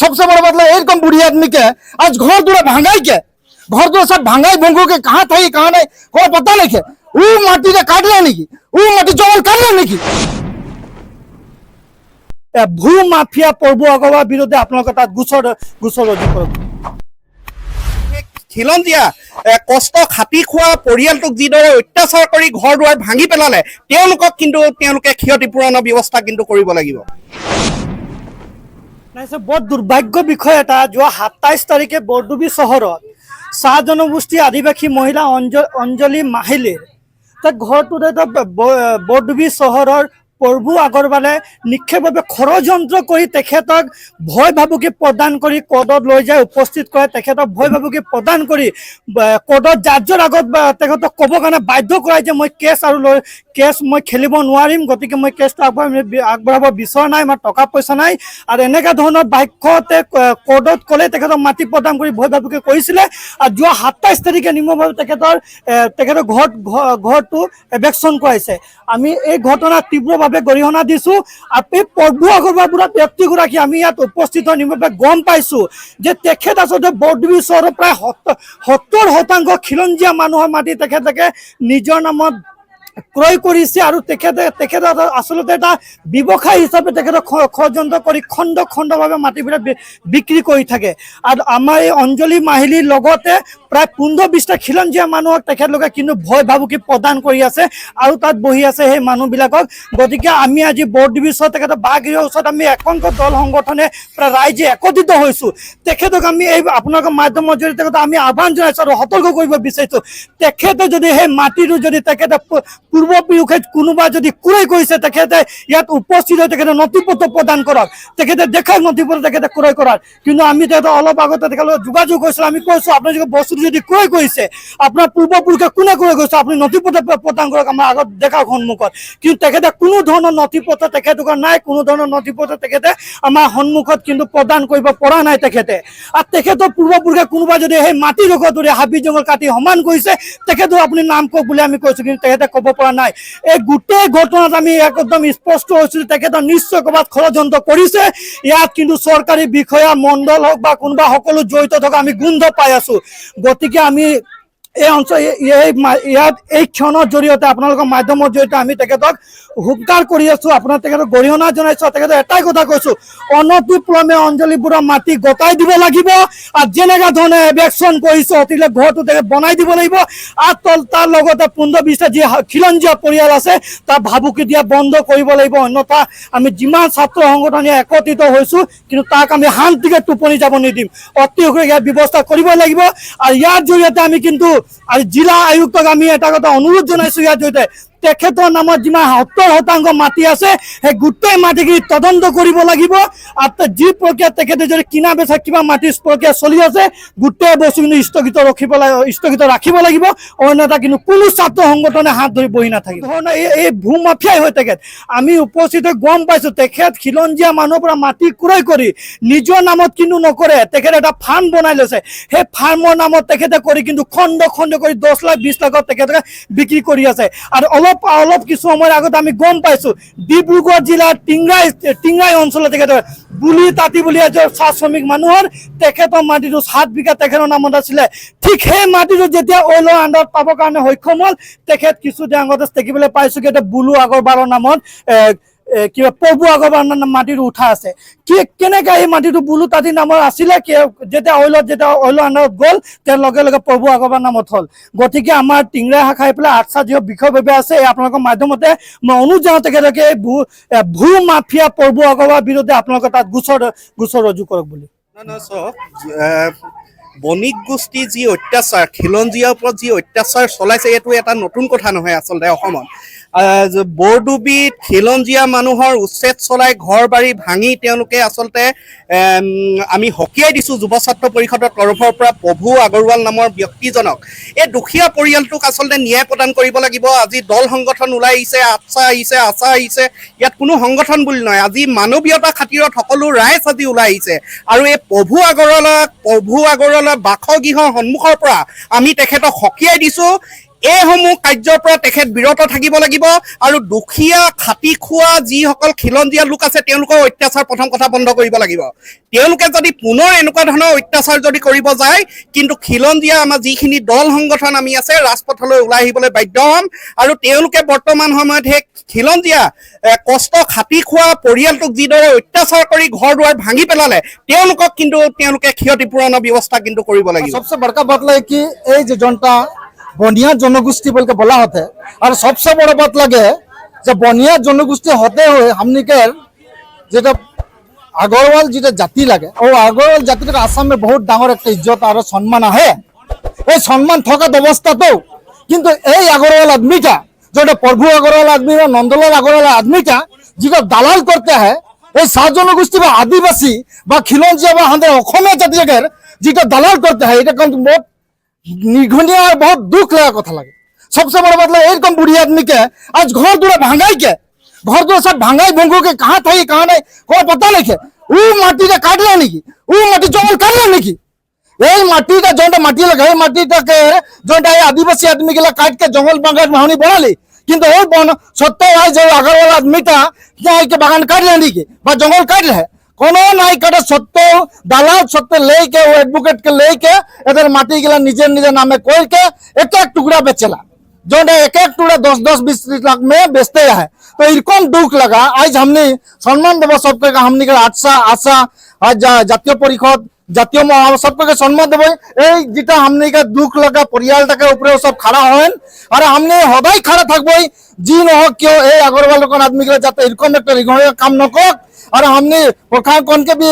सबसे बड़ा मतलब एकदम बुढ़ी आदमी के आज घर दूरा भांगाई के घर दूरा सब भांगाई भोंगो के कहाँ था कहाँ नहीं कोई पता नहीं के वो माटी के काट रहे नहीं की वो माटी जंगल काट रहे नहीं की भू माफिया प्रभु আগৰৱালৰ বিৰুদ্ধে আপোনালোকে তাত গোচৰ ৰুজু কৰক খিলঞ্জীয়া কষ্ট খাটি খোৱা পৰিয়ালটোক যিদৰে অত্যাচাৰ কৰি ঘৰ দুৱাৰ ভাঙি পেলালে তেওঁলোকক কিন্তু তেওঁলোকে ক্ষতিপূৰণৰ ব্যৱস্থা কিন্তু কৰিব লাগিব নাইছে বহুত দুৰ্ভাগ্য বিষয় এটা যোৱা 27 তাৰিখে বৰডুবি চহৰত চাহ জনগোষ্ঠী আদিবাসী মহিলা অঞ্জলি মাহিলীৰ তাত ঘৰটোতে বৰডুবি চহৰৰ प्रभु আগৰৱালে নিক্ষেপভাৱে ষড়যন্ত্ৰ কৰি তেখেতক ভয় ভাবুকি প্ৰদান কৰি কোৰ্টত লৈ যায় উপস্থিত কৰে তেখেতক ভয় ভাবুকি প্ৰদান কৰি কোৰ্টত জাজৰ আগত তেখেতক ক'ব কাৰণে বাধ্য কৰায় যে মই কেছ মই খেলিব নোৱাৰিম গতিকে মই কেছটো আগবঢ়াব বিচৰা নাই মই টকা পইচা নাই আৰু এনেকুৱা ধৰণৰ বাক্যতে কোৰ্টত ক'লে তেখেতক মাটি প্ৰদান কৰি ভয় ভাবুকি কৰিছিলে আৰু যোৱা 27 তাৰিখে নিৰ্মভাৱে তেখেতৰ ঘৰটো এভেকশ্যন কৰাইছে আমি এই ঘটনা তীব্ৰভাৱে গৰিহণা দিছো আপনি প্ৰভু আগৰৱালৰ ব্যক্তিগৰাকী আমি ইয়াত উপস্থিত নিৰ্মভাৱে গম পাইছো যে তেখেত আচলতে বৰডুবি চহৰৰ প্ৰায় 70% খিলঞ্জীয়া মানুহৰ মাটি তেখেতে নিজৰ নামত ক্ৰয় কৰিছে আৰু তেখেতে আসলতে এটা ব্যৱসায় হিচাপে তেখেতে ষড়যন্ত্ৰ কৰি খণ্ডভাৱে মাটিবিলাক বিক্ৰী কৰি থাকে আৰু আমাৰ এই অঞ্জলি মাহিলীৰ লগতে প্ৰায় 15-20টা খিলঞ্জীয়া মানুহক তেখেতলোকে কিন্তু ভয় ভাবুকি প্ৰদান কৰি আছে আৰু তাত বহি আছে সেই মানুহবিলাকক গতিকে আমি আজি বৰডুবি চহৰত তেখেতৰ বাগিৰৰ ওচৰত আমি একাংশ দল সংগঠনে প্ৰায় ৰাইজে একত্ৰিত হৈছো তেখেতক আমি এই আপোনালোকৰ মাধ্যমৰ জৰিয়তে আমি আহ্বান জনাইছো আৰু সতৰ্ক কৰিব বিচাৰিছো তেখেতে যদি সেই মাটিটো যদি তেখেতে পূৰ্বপুৰুষে কোনোবা যদি ক্ৰয় কৰিছে তেখেতে ইয়াত উপস্থিত হৈ তেখেতে নথিপত্ৰ প্ৰদান কৰক তেখেতে দেখাক নথিপত্ৰ তেখেতে ক্ৰয় কৰাৰ কিন্তু আমি তেখেতৰ অলপ আগতে তেখেতৰ যোগাযোগ কৰিছোঁ আমি কৈছোঁ আপুনি যদি বস্তুটো যদি ক্ৰয় কৰিছে আপোনাৰ পূৰ্বপুৰুষে কোনে ক্ৰয় কৰিছে আপুনি নথিপত্ৰ প্ৰদান কৰক আমাৰ আগত দেখাক সন্মুখত কিন্তু তেখেতে কোনো ধৰণৰ নথিপত্ৰ তেখেতৰ নাই কোনো ধৰণৰ নথিপত্ৰ তেখেতে আমাৰ সন্মুখত কিন্তু প্ৰদান কৰিব পৰা নাই তেখেতে আৰু তেখেতৰ পূৰ্বপুৰুষে কোনোবা যদি সেই মাটি লগত ধৰি হাবি জংঘল কাটি সমান কৰিছে তেখেতৰ আপুনি নাম কওক বুলি আমি কৈছোঁ কিন্তু তেখেতে ক'ব পৰা নাই এই গোটেই ঘটনাত আমি একদম স্পষ্ট হৈছোঁ তেখেতৰ নিশ্চয় ক'ৰবাত ষড়যন্ত্ৰ কৰিছে ইয়াত কিন্তু চৰকাৰী বিষয়া মণ্ডল হওক বা কোনোবা সকলো জড়িত থকা আমি গোন্ধ পাই আছোঁ গতিকে আমি এই অঞ্চল ইয়াত এই ক্ষণৰ জৰিয়তে আপোনালোকৰ মাধ্যমৰ জৰিয়তে আমি তেখেতক হুংকাৰ কৰি আছোঁ আপোনাৰ তেখেতক গৰিহণা জনাইছোঁ তেখেতক এটাই কথা কৈছোঁ অনতিপলমে অঞ্জলিবোৰৰ মাটি গতাই দিব লাগিব আৰু যেনেকুৱা ধৰণে এভেকশ্যন কৰিছে অতিলে ঘৰটো তেখেত বনাই দিব লাগিব আৰু তাৰ লগতে 15-20টা যি খিলঞ্জীয়া পৰিয়াল আছে তাৰ ভাবুকি দিয়া বন্ধ কৰিব লাগিব অন্যথা আমি যিমান ছাত্ৰ সংগঠনে একত্ৰিত হৈছোঁ কিন্তু তাক আমি শান্তিকে টোপনি যাব নিদিম অতি শীঘ্ৰে ইয়াৰ ব্যৱস্থা কৰিব লাগিব আৰু ইয়াৰ জৰিয়তে আমি কিন্তু আৰু জিলা আয়ুক্তক আমি এটা কথা অনুৰোধ জনাইছোঁ ইয়াৰ জৰিয়তে তেখেতৰ নামত যিমান 70% মাটি আছে সেই গোটেই মাটিখিনি তদন্ত কৰিব লাগিব আৰু যি প্ৰক্ৰিয়া তেখেতে যদি কিনা বেচা কিবা মাটিৰ প্ৰক্ৰিয়া চলি আছে গোটেই বস্তুখিনি স্থগিত ৰাখিব লাগিব অন্যথা কিন্তু কোনো ছাত্ৰ সংগঠনে হাত ধৰি বহি নাথাকিব ধৰণৰ এই ভূ মাফিয়াই হৈ তেখেত আমি উপস্থিত গম পাইছোঁ তেখেত খিলঞ্জীয়া মানুহৰ পৰা মাটি ক্ৰয় কৰি নিজৰ নামত কিন্তু নকৰে তেখেতে এটা ফাৰ্ম বনাই লৈছে সেই ফাৰ্মৰ নামত তেখেতে কৰি কিন্তু খণ্ড কৰি 10 লাখ 20 লাখত তেখেতে বিক্ৰী কৰি আছে আৰু অলপ কিছু সময়ৰ আগত আমি গম পাইছোঁ ডিব্ৰুগড় জিলাৰ টিংৰাই অঞ্চলত তেখেতে বুলি তাঁতি বুলি এজন চাহ শ্ৰমিক মানুহৰ তেখেতৰ মাটিটো 7 বিঘা তেখেতৰ নামত আছিলে ঠিক সেই মাটিটো যেতিয়া অইলৰ আণ্ডাৰত পাবৰ কাৰণে সক্ষম হ'ল তেখেত কিছুদিন আগতে দেখিবলৈ পাইছোঁ কি এটা বুলু আগৰৱালৰ নামত কিবা প্ৰভু আগৰৱালৰ মাটিটো উঠা আছে কি কেনেকৈ এই মাটিটো বুলু তাঁতিৰ নামৰ আছিলে যেতিয়া অইলৰ আণ্ডাৰত গ'ল তাৰ লগে লগে প্ৰভু আগৰৱালৰ নামত হ'ল গতিকে আমাৰ টিংৰাই শাখাই পেলাই আচ্ছা যি বিষয়ভাৱে আছে আপোনালোকৰ মাধ্যমতে মই অনুৰোধ জনাওঁ তেখেতলোকে ভূ মাফিয়া প্ৰভু আগৰৱালৰ বিৰুদ্ধে আপোনালোকে তাত গোচৰ ৰুজু কৰক বুলি বণিক গোষ্ঠী যি অত্যাচাৰ খিলঞ্জীয়াৰ ওপৰত যি অত্যাচাৰ চলাইছে এইটো এটা নতুন কথা নহয় আচলতে অসমত বৰডুবিত খিলঞ্জীয়া মানুহৰ উচ্ছেদ চলাই ঘৰ বাৰী ভাঙি তেওঁলোকে আচলতে আমি সকীয়াই দিছোঁ যুৱ ছাত্ৰ পৰিষদৰ তৰফৰ পৰা প্ৰভু আগৰৱাল নামৰ ব্যক্তিজনক এই দুখীয়া পৰিয়ালটোক আচলতে ন্যায় প্ৰদান কৰিব লাগিব আজি দল সংগঠন ওলাই আহিছে আশা আহিছে ইয়াত কোনো সংগঠন বুলি নহয় আজি মানৱীয়তা খাতিৰত সকলো ৰাইজ আজি ওলাই আহিছে আৰু এই প্ৰভু আগৰৱালৰ বাসগৃহৰ সন্মুখৰ পৰা আমি তেখেতক সকীয়াই দিছোঁ এইসমূহ কাৰ্যৰ পৰা তেখেত বিৰত থাকিব লাগিব আৰু দুখীয়া খাটি খোৱা যিসকল খিলঞ্জীয়া লোক আছে তেওঁলোকৰ অত্যাচাৰ প্ৰথম কথা বন্ধ কৰিব লাগিব। তেওঁলোকে যদি পুনৰ এনেকুৱা ধৰণৰ অত্যাচাৰ যদি কৰিব যায় কিন্তু খিলঞ্জীয়া আমাৰ যিখিনি দল সংগঠন আমি আছে ৰাজপথলৈ ওলাই আহিবলৈ বাধ্য হ'ম আৰু তেওঁলোকে বৰ্তমান সময়ত সেই খিলঞ্জীয়া কষ্ট খাটি খোৱা পৰিয়ালটোক যিদৰে অত্যাচাৰ কৰি ঘৰ দুৱাৰ ভাঙি পেলালে তেওঁলোকক কিন্তু তেওঁলোকে ক্ষতিপূৰণৰ ব্যৱস্থা কিন্তু কৰিব লাগিব। सबसे बड़का बात लगे कि ये जो जनता बनिया जनगोष्ठी बोल के बोला होते और सबसे बड़ा बात लगे जब बनिया जनगोष्ठी होते हुए हमने के जेटा अग्रवाल जेटा जाति लगे और अग्रवाल जाति का आसाम में बहुत डांगर एक इज्जत और सम्मान है। ये सम्मान थका अवस्था तो किंतु ये अग्रवाल आदमीटा जो प्रभु अग्रवाल आदमी नंदलाल अग्रवाल आदमीटा जिको दालाल करते हैं এই সাত জনগোষ্ঠী বা আদিবাসী বা খিলঞ্জীয়া বা আমাদের অসমীয়া জাতিকে যেটা দালাল করতে হয় এটা কিন্তু বহুত নিঘনীয় আর বহুত দুঃখ লাগা কথা লাগে। सबसे बड़ा बात है एरकम बुढ़ी आदमी के आज घर दुआर भांगाई के घर दुआर सब भांगाई भंगो के कहाँ था कहाँ नहीं कोई पता नहीं के वो माटी का काट लिया नहीं वो माटी जंगल काट लिया नहीं यही माटी का जो माटी लगा माटी के जो आदिवासी आदमी के काट के जंगल बागान महानी बना ली কিন্তু ওই বন সত্ত্বেও আজ যে আগরওয়াল আদমিটা के बागान काट लेने की बा जंगल काट रहे कोनो নাই কাটা সত্ত্বেও দালাল সত্ত্বে लेके वो एडवोकेट के लेके এদের মাটি গিলা নিজের নিজের নামে করके एक एक टुकड़ा बेचला जो एक एक टुकड़ा 10-10-20 लाख में बेचते है। तो इरकम दुख लगा आज हमने सम्मान देव सबके हमने के आशा आज জাতীয় পরিষদ জাতীয় सबके सम्मान देव যেটা हमने के दुख लगा परियालटाके ऊपर सब खड़ा हन और हमने सदाय खड़ा থাকবো जी न হোক क्यों এই अग्रवाल आदमी के जाते এরকম একটা রিগণীয় কাম নকক और हमने प्रशासन के भी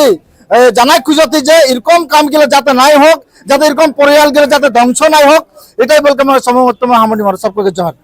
জানাই খুঁজতে যে এরকম কাম গিলা যাতে নাই হোক যাতে এরকম পরিয়াল গিলা যাতে ধ্বংস নাই হোক এটাই বলতে আমার সময় হামনি মার सबके जवाब।